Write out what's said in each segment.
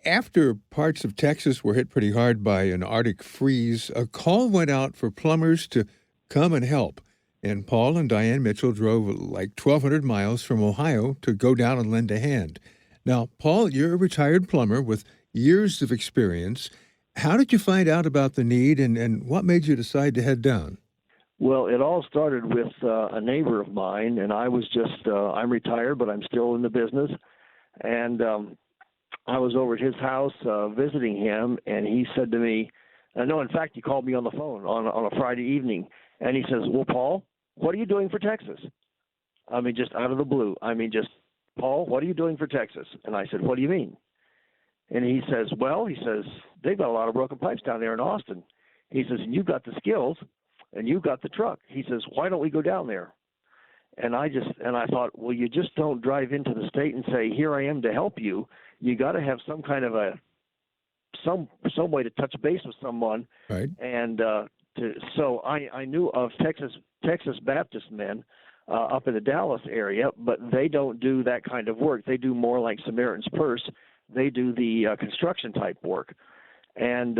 After parts of Texas were hit pretty hard by an Arctic freeze, a call went out for plumbers to come and help. And Paul and Diane Mitchell drove like 1,200 miles from Ohio to go down and lend a hand. Now, Paul, you're a retired plumber with years of experience. How did you find out about the need, and what made you decide to head down? Well, it all started with a neighbor of mine, and I was just, I'm retired, but I'm still in the business. And I was over at his house visiting him, and he said to me, no, in fact, he called me on the phone on a Friday evening, and he says, well, Paul, what are you doing for Texas? I mean, just out of the blue. I mean, just, Paul, what are you doing for Texas? And I said, what do you mean? And he says, well, he says, they've got a lot of broken pipes down there in Austin. He says, and you've got the skills, and you've got the truck. He says, why don't we go down there? And I thought, well, you just don't drive into the state and say, here I am to help you. You got to have some kind of some way to touch base with someone. Right. And so I knew of Texas Baptist men up in the Dallas area, but they don't do that kind of work. They do more like Samaritan's Purse. They do the construction type work. And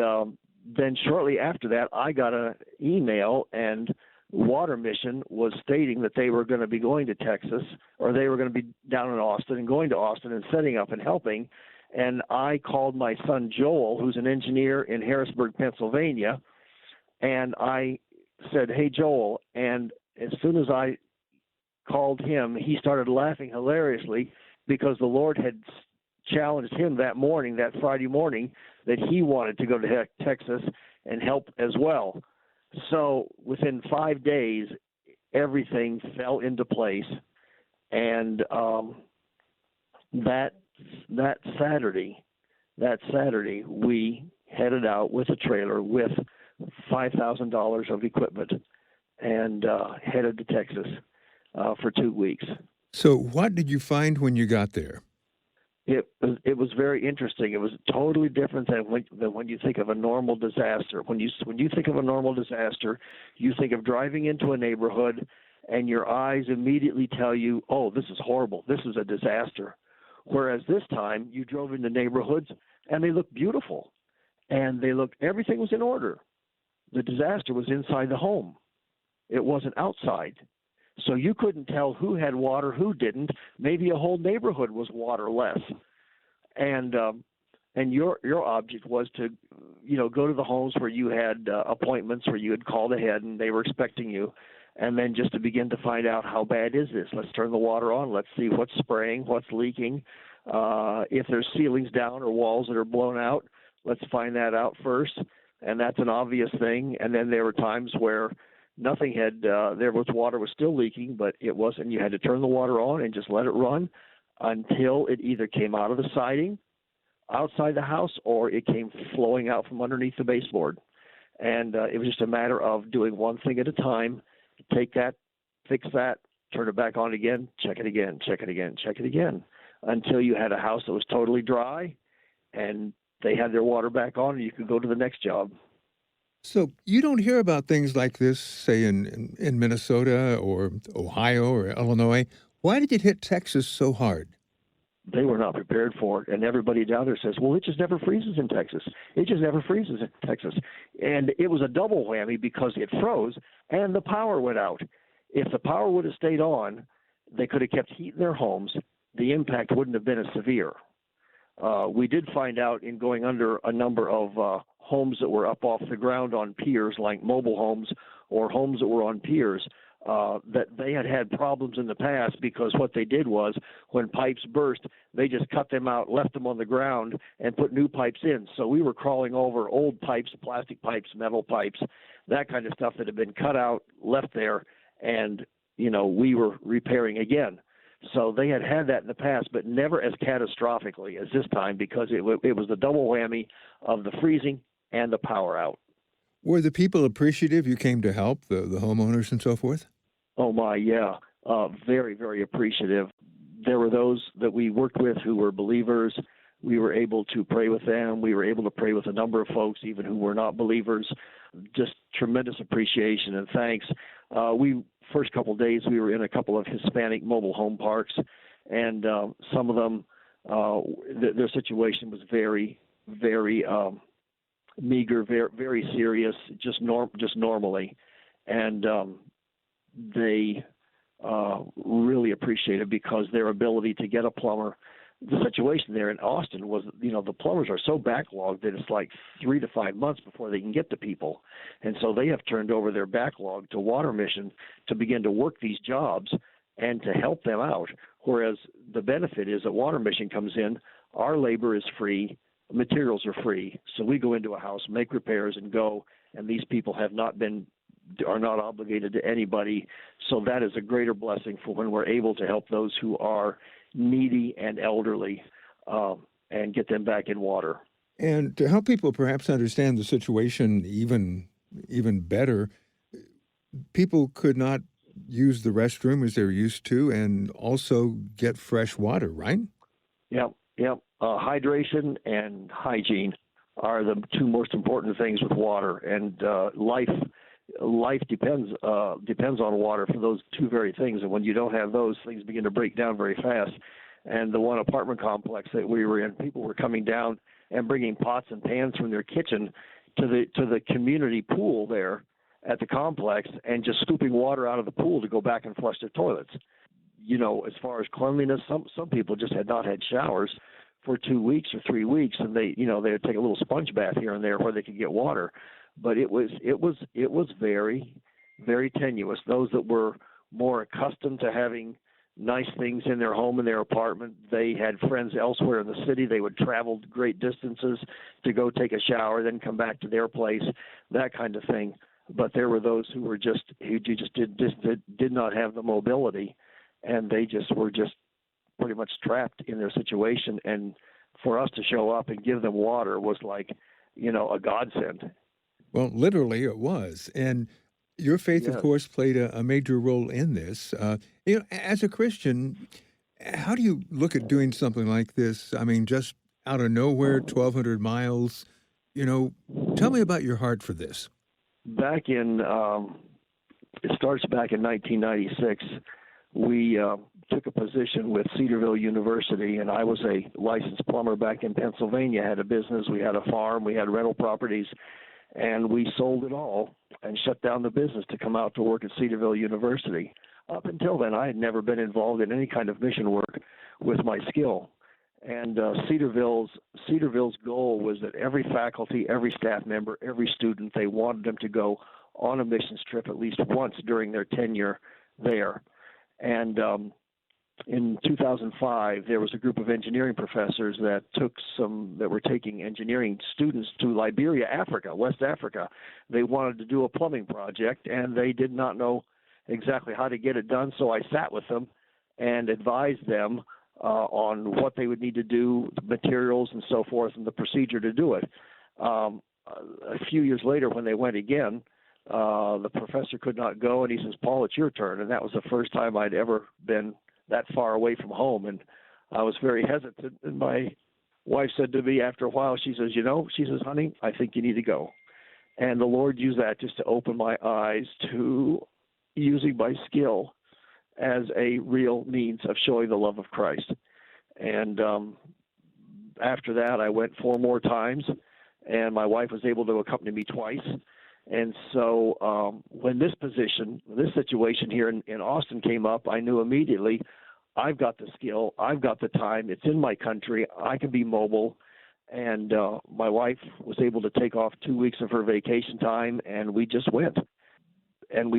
then shortly after that, I got an email, and Water Mission was stating that they were going to be going to Texas, or they were going to be down in Austin and going to Austin and setting up and helping. And I called my son Joel, who's an engineer in Harrisburg, Pennsylvania, and I said, hey, Joel. And as soon as I called him, he started laughing hilariously because the Lord had challenged him that morning, that Friday morning, that he wanted to go to Texas and help as well. So within 5 days, everything fell into place. And that Saturday, we headed out with a trailer with $5,000 of equipment and headed to Texas for 2 weeks. So what did you find when you got there? It was very interesting. It was totally different than when you think of a normal disaster. When you think of a normal disaster, you think of driving into a neighborhood, and your eyes immediately tell you, "Oh, this is horrible. This is a disaster." Whereas this time, you drove into neighborhoods, and they looked beautiful, and everything was in order. The disaster was inside the home. It wasn't outside. So you couldn't tell who had water, who didn't. Maybe a whole neighborhood was waterless. And your object was to, go to the homes where you had appointments, where you had called ahead and they were expecting you, and then just to begin to find out how bad is this. Let's turn the water on. Let's see what's spraying, what's leaking. If there's ceilings down or walls that are blown out, let's find that out first. And that's an obvious thing. And then there were times where nothing had, water was still leaking, but it wasn't. You had to turn the water on and just let it run until it either came out of the siding outside the house or it came flowing out from underneath the baseboard. And it was just a matter of doing one thing at a time. Take that, fix that, turn it back on again, check it again, check it again, check it again, until you had a house that was totally dry and they had their water back on and you could go to the next job. So you don't hear about things like this, say, in Minnesota or Ohio or Illinois. Why did it hit Texas so hard? They were not prepared for it. And everybody down there says, well, it just never freezes in Texas. It just never freezes in Texas. And it was a double whammy because it froze and the power went out. If the power would have stayed on, they could have kept heat in their homes. The impact wouldn't have been as severe. We did find out in going under a number of homes that were up off the ground on piers, like mobile homes or homes that were on piers, that they had problems in the past because what they did was when pipes burst, they just cut them out, left them on the ground, and put new pipes in. So we were crawling over old pipes, plastic pipes, metal pipes, that kind of stuff that had been cut out, left there, and, we were repairing again. So they had that in the past, but never as catastrophically as this time because it was the double whammy of the freezing and the power out. Were the people appreciative you came to help, the homeowners and so forth? Oh, my, yeah. Very, very appreciative. There were those that we worked with who were believers. We were able to pray with them. We were able to pray with a number of folks, even who were not believers. Just tremendous appreciation and thanks. First couple of days, we were in a couple of Hispanic mobile home parks, and some of them their situation was very, very meager, very, very serious, just normally, and they really appreciated because their ability to get a plumber. The situation there in Austin was, the plumbers are so backlogged that it's like 3 to 5 months before they can get to people. And so they have turned over their backlog to Water Mission to begin to work these jobs and to help them out. Whereas the benefit is that Water Mission comes in, our labor is free, materials are free. So we go into a house, make repairs, and go. And these people are not obligated to anybody. So that is a greater blessing for when we're able to help those who are needy and elderly and get them back in water. And to help people perhaps understand the situation even better, people could not use the restroom as they're used to and also get fresh water, right? Yep. Hydration and hygiene are the two most important things with water, and life depends on water for those two very things. And when you don't have those, things begin to break down very fast. And the one apartment complex that we were in, people were coming down and bringing pots and pans from their kitchen to the community pool there at the complex and just scooping water out of the pool to go back and flush their toilets. As far as cleanliness, some people just had not had showers for 2 weeks or 3 weeks, and they would take a little sponge bath here and there where they could get water. But it was very, very tenuous. Those that were more accustomed to having nice things in their home and their apartment, they had friends elsewhere in the city. They would travel great distances to go take a shower, then come back to their place, that kind of thing. But there were those who did not have the mobility, and they were pretty much trapped in their situation. And for us to show up and give them water was like, a godsend. Well, literally it was. And your faith, Yes. of course, played a major role in this. As a Christian, how do you look at doing something like this? I mean, just out of nowhere, 1,200 miles. Tell me about your heart for this. It starts back in 1996. We took a position with Cedarville University, and I was a licensed plumber back in Pennsylvania, had a business, we had a farm, we had rental properties, and we sold it all and shut down the business to come out to work at Cedarville University. Up until then, I had never been involved in any kind of mission work with my skill. And Cedarville's goal was that every faculty, every staff member, every student, they wanted them to go on a missions trip at least once during their tenure there. And in 2005, there was a group of engineering professors that were taking engineering students to Liberia, Africa, West Africa. They wanted to do a plumbing project, and they did not know exactly how to get it done. So I sat with them and advised them on what they would need to do, the materials and so forth, and the procedure to do it. A few years later, when they went again, the professor could not go, and he says, "Paul, it's your turn." And that was the first time I'd ever been that far away from home, and I was very hesitant. And my wife said to me after a while, she says, "Honey, I think you need to go." And the Lord used that just to open my eyes to using my skill as a real means of showing the love of Christ. And after that, I went 4 more times, and my wife was able to accompany me twice. And so when this situation here in Austin came up, I knew immediately, I've got the skill, I've got the time, it's in my country, I can be mobile. And my wife was able to take off 2 weeks of her vacation time, and we just went. And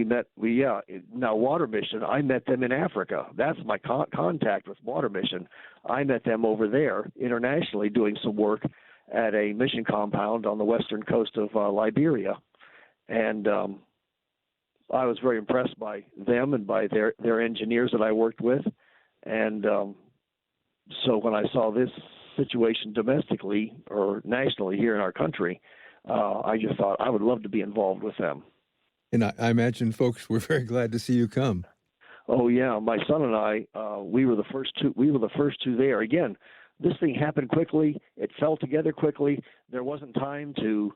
now Water Mission, I met them in Africa. That's my contact with Water Mission. I met them over there internationally doing some work at a mission compound on the western coast of Liberia. And I was very impressed by them and by their engineers that I worked with. And so when I saw this situation domestically or nationally here in our country, I just thought I would love to be involved with them. And I imagine folks were very glad to see you come. Oh yeah, my son and I, we were the first two there. Again, this thing happened quickly. It fell together quickly. There wasn't time to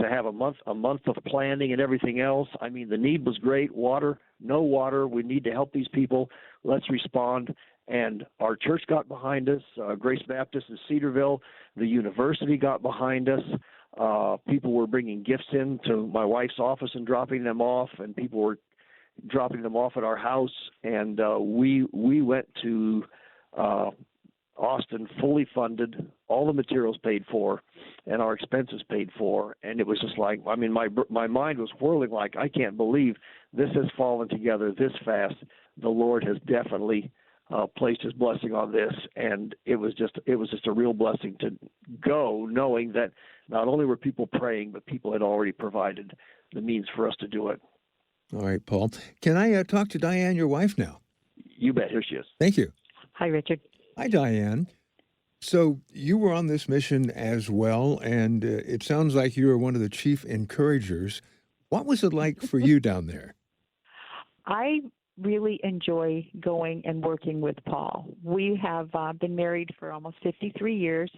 have a month of planning and everything else. I mean, the need was great. No water. We need to help these people. Let's respond. And our church got behind us, Grace Baptist in Cedarville, the university got behind us. People were bringing gifts in to my wife's office and dropping them off, and people were dropping them off at our house. And we went to Austin fully funded, all the materials paid for, and our expenses paid for. And it was just like, I mean, my mind was whirling like, I can't believe this has fallen together this fast. The Lord has definitely placed His blessing on this, and it was just a real blessing to go, knowing that not only were people praying, but people had already provided the means for us to do it. All right, Paul. Can I talk to Diane, your wife, now? You bet. Here she is. Thank you. Hi, Richard. Hi, Diane. So you were on this mission as well, and it sounds like you were one of the chief encouragers. What was it like for you down there? I really enjoy going and working with Paul. We have been married for almost 53 years,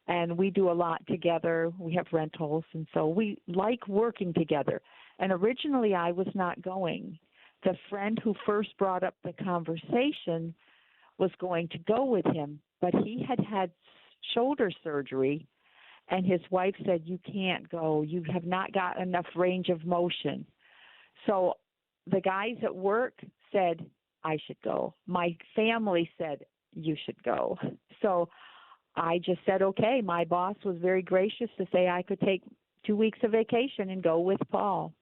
and we do a lot together. We have rentals, and so we like working together. And originally I was not going. The friend who first brought up the conversation was going to go with him, but he had had shoulder surgery, and his wife said, "You can't go. You have not got enough range of motion." So the guys at work said, I should go. My family said, you should go. So I just said, okay. My boss was very gracious to say I could take 2 weeks of vacation and go with Paul.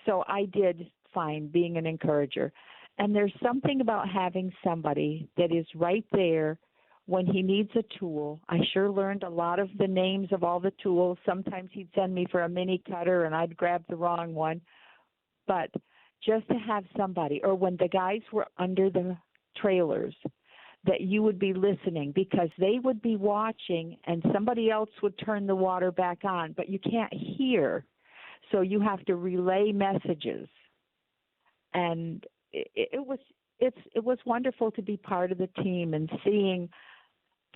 So I did fine being an encourager. And there's something about having somebody that is right there when he needs a tool. I sure learned a lot of the names of all the tools. Sometimes he'd send me for a mini cutter and I'd grab the wrong one. But just to have somebody, or when the guys were under the trailers, that you would be listening, because they would be watching and somebody else would turn the water back on, but you can't hear. So you have to relay messages. And it was wonderful to be part of the team and seeing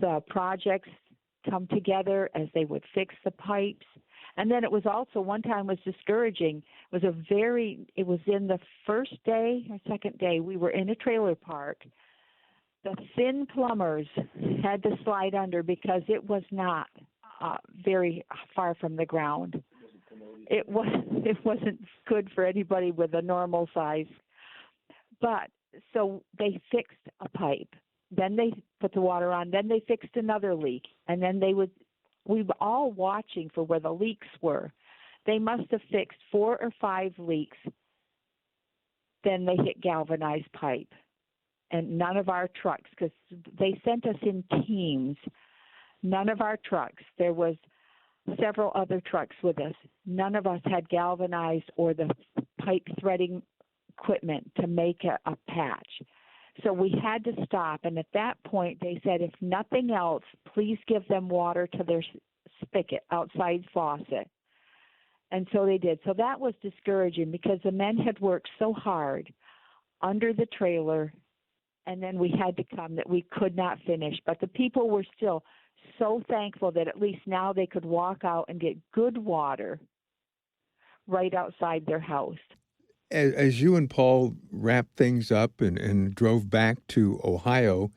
the projects come together as they would fix the pipes. And then it was also, one time was discouraging. It was in the first day or second day, we were in a trailer park. The thin plumbers had to slide under because it was not very far from the ground. It wasn't good for anybody with a normal size. But so they fixed a pipe. Then they put the water on. Then they fixed another leak. And then we were all watching for where the leaks were. They must have fixed 4 or 5 leaks. Then they hit galvanized pipe. And none of our trucks, because they sent us in teams, none of our trucks, there was several other trucks with us, none of us had galvanized or the pipe threading equipment to make a patch. So we had to stop, and at that point they said, if nothing else, please give them water to their spigot, outside faucet. And so they did. So that was discouraging because the men had worked so hard under the trailer, and then we had to come that we could not finish. But the people were still so thankful that at least now they could walk out and get good water right outside their house. As you and Paul wrapped things up and drove back to Ohio,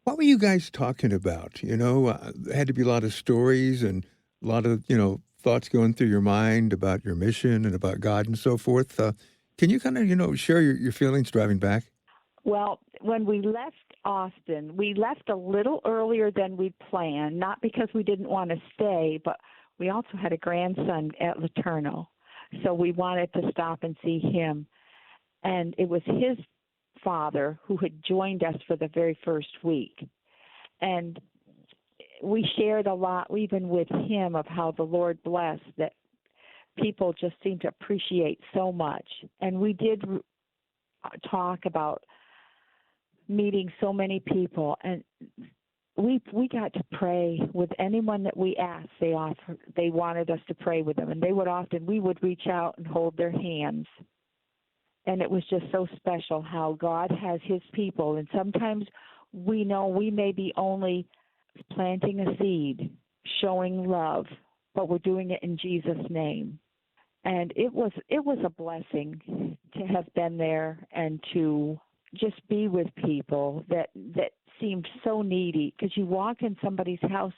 what were you guys talking about? You know, there had to be a lot of stories and a lot of, thoughts going through your mind about your mission and about God and so forth. Can you kind of, share your feelings driving back? Well, when we left Austin, we left a little earlier than we'd planned, not because we didn't want to stay, but we also had a grandson at Laterno. So we wanted to stop and see him. And it was his father who had joined us for the very first week. And we shared a lot, even with him, of how the Lord blessed, that people just seemed to appreciate so much. And we did talk about meeting so many people. And we got to pray with anyone that we asked. They wanted us to pray with them, and we would reach out and hold their hands. And it was just so special how God has His people. And sometimes we know we may be only planting a seed, showing love, but we're doing it in Jesus' name. And it was a blessing to have been there and to just be with people that seemed so needy, because you walk in somebody's house